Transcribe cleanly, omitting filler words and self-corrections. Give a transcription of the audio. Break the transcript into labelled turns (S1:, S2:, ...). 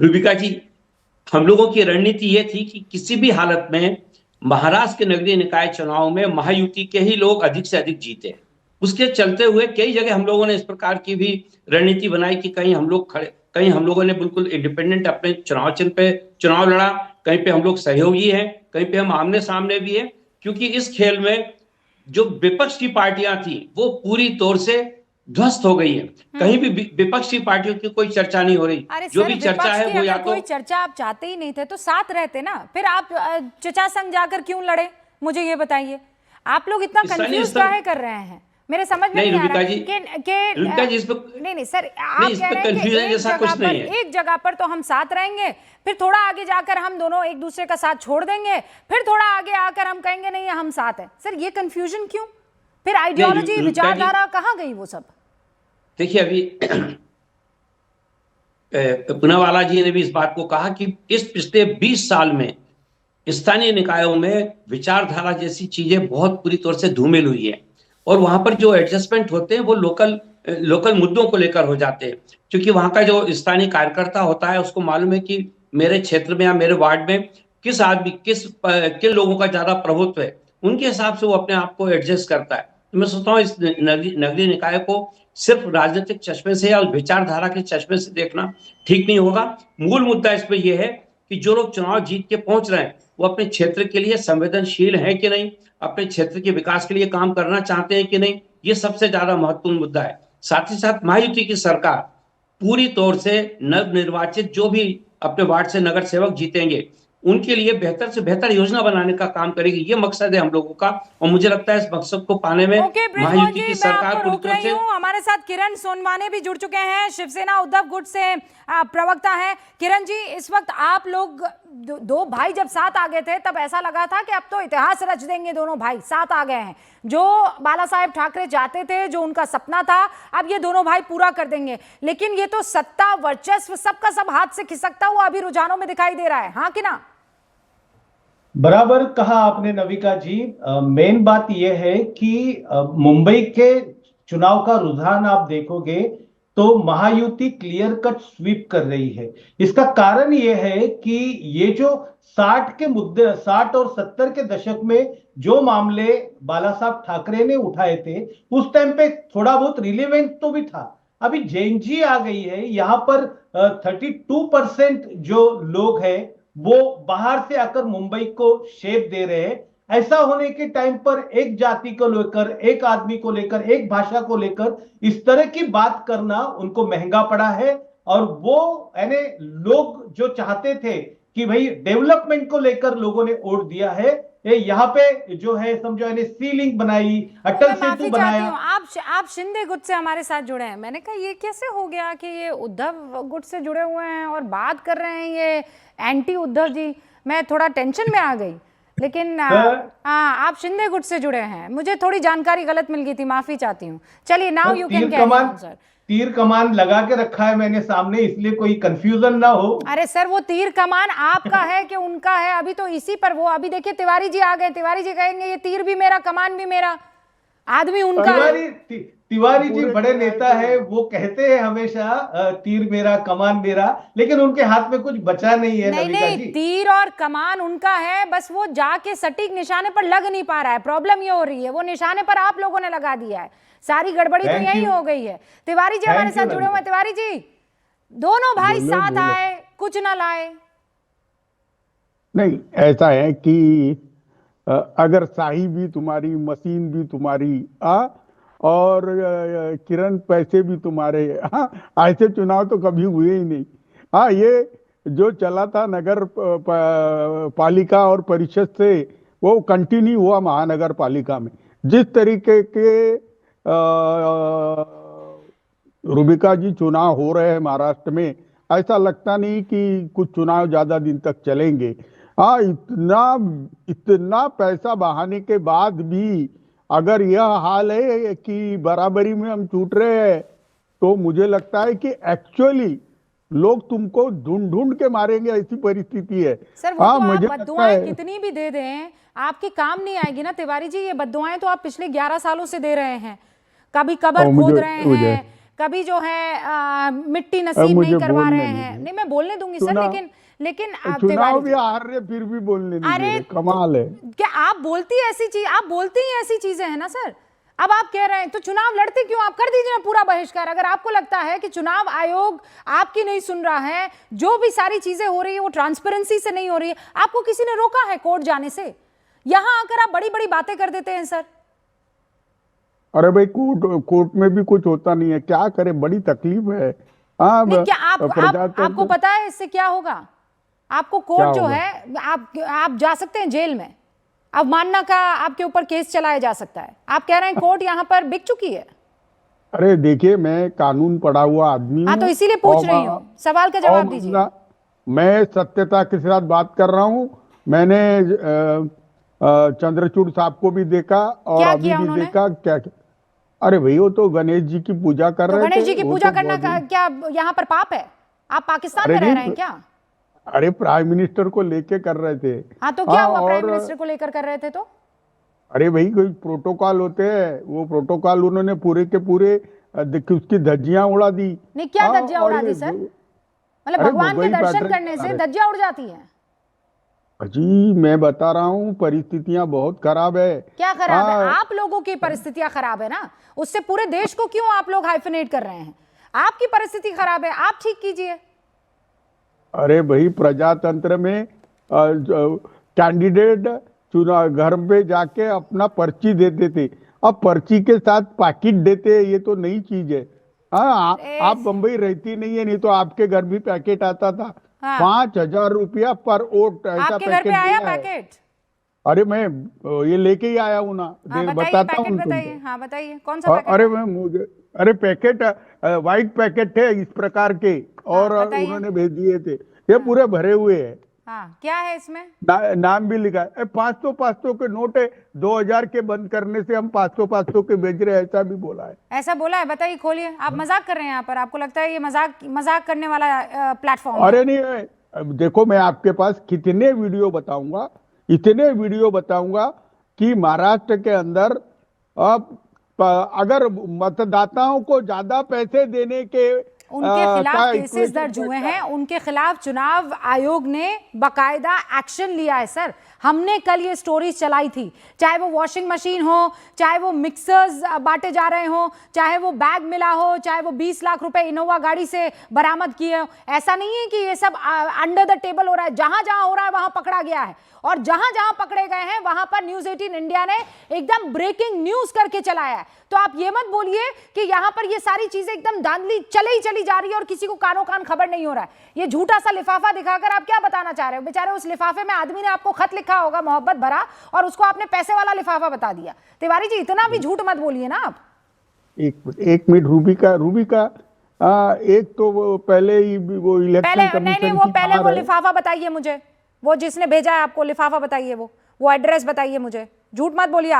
S1: रूबिका जी, हम लोगों की रणनीति ये थी कि किसी भी हालत में महाराष्ट्र के नगरीय निकाय चुनाव में महायुति के ही लोग अधिक से अधिक जीते। उसके चलते हुए कई जगह हम लोगों ने इस प्रकार की भी रणनीति बनाई कि कहीं हम लोगों ने बिल्कुल इंडिपेंडेंट अपने चुनाव चिन्ह पे चुनाव लड़ा, कहीं पे हम लोग सहयोगी हैं, कहीं पे हम आमने सामने भी हैं, क्योंकि इस खेल में जो विपक्ष की पार्टियां थी वो पूरी तौर से ध्वस्त हो गई है। कहीं भी विपक्ष की पार्टियों की कोई चर्चा नहीं हो रही।
S2: अरे
S1: जो
S2: सर,
S1: भी चर्चा
S2: विपक्ष
S1: है
S2: की
S1: वो या
S2: अगर
S1: तो
S2: कोई चर्चा आप चाहते ही नहीं थे तो साथ रहते ना, फिर आप चचा संग जाकर क्यों लड़े? मुझे ये बताइए, आप लोग इतना
S1: स्थानीय
S2: कंफ्यूज
S1: स्तर
S2: काहे कर रहे हैं? मेरे समझ में
S1: नहीं
S2: नहीं आ रहा
S1: रूबिका जी, रूबिका जी,
S2: नहीं नहीं सर, आप
S1: इस
S2: कह
S1: पे
S2: रहे हैं कि
S1: कंफ्यूजन जैसा कुछ नहीं है।
S2: एक जगह पर तो हम साथ रहेंगे, फिर थोड़ा आगे जाकर हम दोनों एक दूसरे का साथ छोड़ देंगे, फिर थोड़ा आगे आकर हम कहेंगे नहीं हम साथ हैं। सर ये कंफ्यूजन क्यों? फिर आइडियोलॉजी, विचारधारा कहाँ गई वो सब?
S1: देखिए, अभी पूनावाला जी ने भी इस बात को कहा कि इस पिछले 20 साल में स्थानीय निकायों में विचारधारा जैसी चीजें बहुत पूरी तौर से धूमिल हुई है, और वहां पर जो एडजस्टमेंट होते हैं वो लोकल मुद्दों को लेकर हो जाते हैं, क्योंकि वहां का जो स्थानीय कार्यकर्ता होता है उसको मालूम है कि मेरे क्षेत्र में या मेरे वार्ड में किन लोगों का ज्यादा प्रभुत्व है, उनके हिसाब से वो अपने आप को एडजस्ट करता है। तो मैं सोचता हूँ इस नगरीय निकाय को सिर्फ राजनीतिक चश्मे से या विचारधारा के चश्मे से देखना ठीक नहीं होगा। मूल मुद्दा इस पर यह है कि जो लोग चुनाव जीत के पहुंच रहे हैं वो अपने क्षेत्र के लिए संवेदनशील है कि नहीं, अपने क्षेत्र के विकास के लिए काम करना चाहते हैं कि नहीं, ये सबसे ज्यादा महत्वपूर्ण मुद्दा है। साथ ही साथ महायुति की सरकार पूरी तौर से नव निर्वाचित जो भी अपने वार्ड से नगर सेवक जीतेंगे उनके लिए बेहतर से बेहतर योजना बनाने का काम करेगी, ये मकसद है हम लोगों का। और मुझे लगता है इस मकसद को पाने में
S2: ओके ब्रिजमोहन
S1: महायुति
S2: जी,
S1: की
S2: मैं
S1: सरकार
S2: आपको
S1: पूरी
S2: रोक
S1: तरह
S2: रही
S1: से।
S2: हूँ। हमारे साथ किरण सोनवाने भी जुड़ चुके हैं, शिवसेना उद्धव गुट से प्रवक्ता है। किरण जी, इस वक्त आप लोग दो भाई जब साथ आ गए थे तब ऐसा लगा था कि अब तो इतिहास रच देंगे, दोनों भाई साथ आ गए हैं। जो बाला साहेब ठाकरे चाहते थे, जो उनका सपना था, अब ये दोनों भाई पूरा कर देंगे। लेकिन ये तो सत्ता, वर्चस्व, सबका सब हाथ से खिसकता हुआ अभी रुझानों में दिखाई दे रहा है, हाँ कि ना?
S3: बराबर कहा आपने नविका जी। मेन बात यह है कि मुंबई के चुनाव का रुझान आप देखोगे तो महायुति क्लियर कट स्वीप कर रही है। इसका कारण यह है कि ये जो 60 के मुद्दे, 60 और 70 के दशक में जो मामले बाला साहब ठाकरे ने उठाए थे उस टाइम पे थोड़ा बहुत रिलेवेंट तो भी था। अभी जेएनजी आ गई है, यहां पर 32% जो लोग हैं वो बाहर से आकर मुंबई को शेप दे रहे हैं। ऐसा होने के टाइम पर एक जाति को लेकर, एक आदमी को लेकर, एक भाषा को लेकर इस तरह की बात करना उनको महंगा पड़ा है। और वो यानी लोग जो चाहते थे कि भाई डेवलपमेंट को लेकर लोगों ने वोट दिया है, ये यहाँ पे जो है समझो यानी सीलिंग बनाई, अटल सेतु बनाया।
S2: आप शिंदे गुट से हमारे साथ जुड़े हैं। मैंने कहा ये कैसे हो गया कि ये उद्धव गुट से जुड़े हुए हैं और बात कर रहे हैं ये एंटी उद्धव जी? मैं थोड़ा टेंशन में आ गई। लेकिन आप शिंदे गुट से जुड़े हैं, मुझे थोड़ी जानकारी गलत मिल गई थी, माफी चाहती हूँ। चलिए, now you can carry on sir.
S3: तीर कमान लगा के रखा है मैंने सामने, इसलिए कोई कंफ्यूजन ना हो।
S2: अरे सर, वो तीर कमान आपका है कि उनका है? अभी तो इसी पर वो, अभी देखिए तिवारी जी आ गए। तिवारी जी कहेंगे ये तीर भी मेरा, कमान भी मेरा, आदमी उनका है।
S3: तिवारी जी बड़े नेता है, वो कहते हैं हमेशा तीर मेरा कमान मेरा, लेकिन उनके हाथ में कुछ बचा नहीं है।
S2: नहीं, तीर और कमान उनका है, बस वो जाके सटीक निशाने पर लग नहीं पा रहा है। प्रॉब्लम ये हो रही है, वो निशाने पर आप लोगों ने लगा दिया है। सारी गड़बड़ी तो यही हो गई है। तिवारी जी हमारे साथ जुड़े हुए हैं। तिवारी जी, दोनों भाई साथ आए, कुछ ना लाए।
S4: नहीं, ऐसा है कि अगर शाही भी तुम्हारी, मशीन भी तुम्हारी, और किरण पैसे भी तुम्हारे, ऐसे चुनाव तो कभी हुए ही नहीं। ये जो चला था नगर पालिका और परिषद से, वो कंटिन्यू हुआ महानगर पालिका में। जिस तरीके के रूबिका जी चुनाव हो रहे हैं महाराष्ट्र में, ऐसा लगता नहीं कि कुछ चुनाव ज्यादा दिन तक चलेंगे। इतना पैसा बहाने के बाद भी अगर यह हाल है कि बराबरी में हम छूट रहे हैं, तो मुझे लगता है कि एक्चुअली लोग तुमको ढूंढ ढूंढ के मारेंगे, ऐसी परिस्थिति है।
S2: सर, वो तो आप बद्दुआएं कितनी भी दे दें, आपके काम नहीं आएगी ना तिवारी जी। ये बद्दुआएं तो आप पिछले 11 सालों से दे रहे हैं। कभी कबर खोद रहे हैं, कभी जो है मिट्टी नसीब
S4: मुझे
S2: नहीं करवा
S4: बोलने
S2: रहे
S4: नहीं
S2: हैं।
S4: दे।
S2: नहीं, मैं बोलने दूंगी सर,
S4: चुनाव
S2: लेकिन
S4: चुनाव
S2: तिवारी
S4: भी
S2: जी,
S4: हार रहे फिर भी बोलने नहीं दे
S2: अरे
S4: रहे, कमाल है।
S2: क्या आप बोलती ही ऐसी चीजें हैं ना सर। अब आप कह रहे हैं तो चुनाव लड़ते क्यों? आप कर दीजिए ना पूरा बहिष्कार। अगर आपको लगता है कि चुनाव आयोग आपकी नहीं सुन रहा है, जो भी सारी चीजें हो रही है वो ट्रांसपेरेंसी से नहीं हो रही है, आपको किसी ने रोका है कोर्ट जाने से? यहां आकर आप बड़ी बड़ी बातें कर देते हैं सर।
S4: अरे भाई, कोर्ट में भी कुछ होता नहीं है, क्या करे, बड़ी तकलीफ है। हाँ,
S2: नहीं, क्या
S4: प्रजातंत्र
S2: आपको पता है इससे क्या होगा? आपको
S4: क्या
S2: कोर्ट जो
S4: होगा?
S2: है, आप जा सकते हैं जेल में, अवमानना का आपके ऊपर केस चलाया जा सकता है। आप कह रहे हैं कोर्ट यहां पर बिक चुकी है।
S4: अरे देखिए, मैं कानून पढ़ा हुआ आदमी
S2: हाँ, तो
S4: हूँ
S2: इसीलिए पूछ
S4: और
S2: रही हूँ, सवाल का जवाब दीजिए।
S4: मैं सत्यता के साथ बात कर रहा हूँ। मैंने चंद्रचूड़ साहब को भी देखा और
S2: क्या
S4: अभी
S2: किया
S4: भी
S2: उन्होंने?
S4: देखा क्या। अरे भाई, वो तो गणेश जी की पूजा कर
S2: तो
S4: रहे
S2: गणेश
S4: थे।
S2: जी की
S4: वो
S2: पूजा
S4: तो
S2: करना क्या यहाँ पर पाप है? आप पाकिस्तान
S4: अरे
S2: में रह
S4: नहीं,
S2: रहे हैं क्या?
S4: अरे प्राइम मिनिस्टर को लेके कर रहे थे।
S2: हाँ, तो क्या हुआ? प्राइम
S4: और
S2: मिनिस्टर को लेकर कर रहे थे तो?
S4: अरे भाई, कोई प्रोटोकॉल होते हैं, वो प्रोटोकॉल उन्होंने पूरे के पूरे देखिए उसकी धज्जियां उड़ा दी।
S2: नहीं, क्या
S4: हाँ,
S2: धज्जियां
S4: और
S2: उड़ा दी
S4: ये
S2: सर? मतलब
S4: अरे
S2: भगवान के
S4: वही
S2: दर्शन
S4: पैटर्न
S2: करने
S4: बता
S2: से
S4: रहे।
S2: धज्जियां उड़ जाती हैं?
S4: जी, मैं बता रहा हूँ, परिस्थितियां बहुत खराब है।
S2: क्या खराब है?
S4: हाँ,
S2: आप लोगों की परिस्थितियां खराब है ना, उससे पूरे देश को क्यों आप लोग हाइफेनेट कर रहे हैं? आपकी परिस्थिति खराब है, आप ठीक कीजिए।
S4: अरे भाई, प्रजातंत्र में कैंडिडेट चुनाव घर पे जाके अपना पर्ची देते थे, अब पर्ची के साथ पैकेट देते हैं, ये तो नई चीज है। हाँ, आप बम्बई रहती नहीं है, नहीं तो आपके घर भी पैकेट आता था।
S2: हाँ।
S4: 5,000 रुपया पर वोट ऐसा
S2: आपके घर पे
S4: पैकेट
S2: आया
S4: दिया है।
S2: पैकेट?
S4: अरे मैं ये लेके ही आया हूँ ना,
S2: हाँ, बताइए
S4: बताता
S2: पैकेट
S4: हूँ
S2: बताइए।
S4: तुमको।
S2: हाँ, बताइए कौन सा पैकेट
S4: अरे
S2: है?
S4: मैं मुझे अरे पैकेट व्हाइट पैकेट थे इस प्रकार के, और
S2: बताइए।
S4: उन्होंने भेज दिए थे, ये पूरे भरे हुए हैं।
S2: हाँ, क्या है इसमें?
S4: नाम भी लिखा है। 500 के नोट है, 2,000 के बंद करने से हम 500 के भेज रहे हैं, ऐसा भी बोला है।
S2: ऐसा बोला है? बताइए, खोलिए। आप मजाक कर रहे हैं यहाँ पर? आपको लगता है ये मजाक करने वाला प्लेटफॉर्म है?
S4: अरे नहीं, अब देखो, मैं आपके पास कितने वीडियो बताऊंगा, इतने वीडियो बताऊंगा कि महाराष्ट्र के अंदर अब अगर मतदाताओं को ज्यादा पैसे देने के
S2: उनके खिलाफ केसेस
S4: equation
S2: दर्ज हुए
S4: बैठा
S2: हैं, उनके खिलाफ चुनाव आयोग ने बाकायदा एक्शन लिया है सर। हमने कल ये स्टोरीज चलाई थी, चाहे वो वॉशिंग मशीन हो, चाहे वो मिक्सर्स बांटे जा रहे हो, चाहे वो बैग मिला हो, चाहे वो 20 लाख रुपए इनोवा गाड़ी से बरामद किए हो। ऐसा नहीं है कि ये सब अंडर द टेबल हो रहा है, जहां जहां हो रहा है वहां पकड़ा गया है, और जहां जहां पकड़े गए हैं वहां पर न्यूज़ 18 इंडिया ने एकदम ब्रेकिंग न्यूज करके चलाया है। तो आप ये मत बोलिए कि यहां पर ये सारी चीजें एकदम धांधली चली जा रही है और किसी को कानो कान खबर नहीं हो रहा है। ये झूठा सा लिफाफा दिखाकर आप क्या बताना चाह रहे हो? बेचारे उस लिफाफे में आदमी ने आपको खत लिखा होगा मोहब्बत भरा, और उसको आपने पैसे वाला लिफाफा बता दिया। तिवारी जी, इतना भी झूठ मत बोलिए ना आप।
S4: एक मिनट, रूबी का एक तो वो पहले ही वो इलेक्शन कमीशन
S2: नहीं, वो पहले वो लिफाफा बताइए मुझे, वो जिसने भेजा है आपको लिफाफा बताइए, वो एड्रेस बताइए मुझे। झूठ मत बोलिए आप।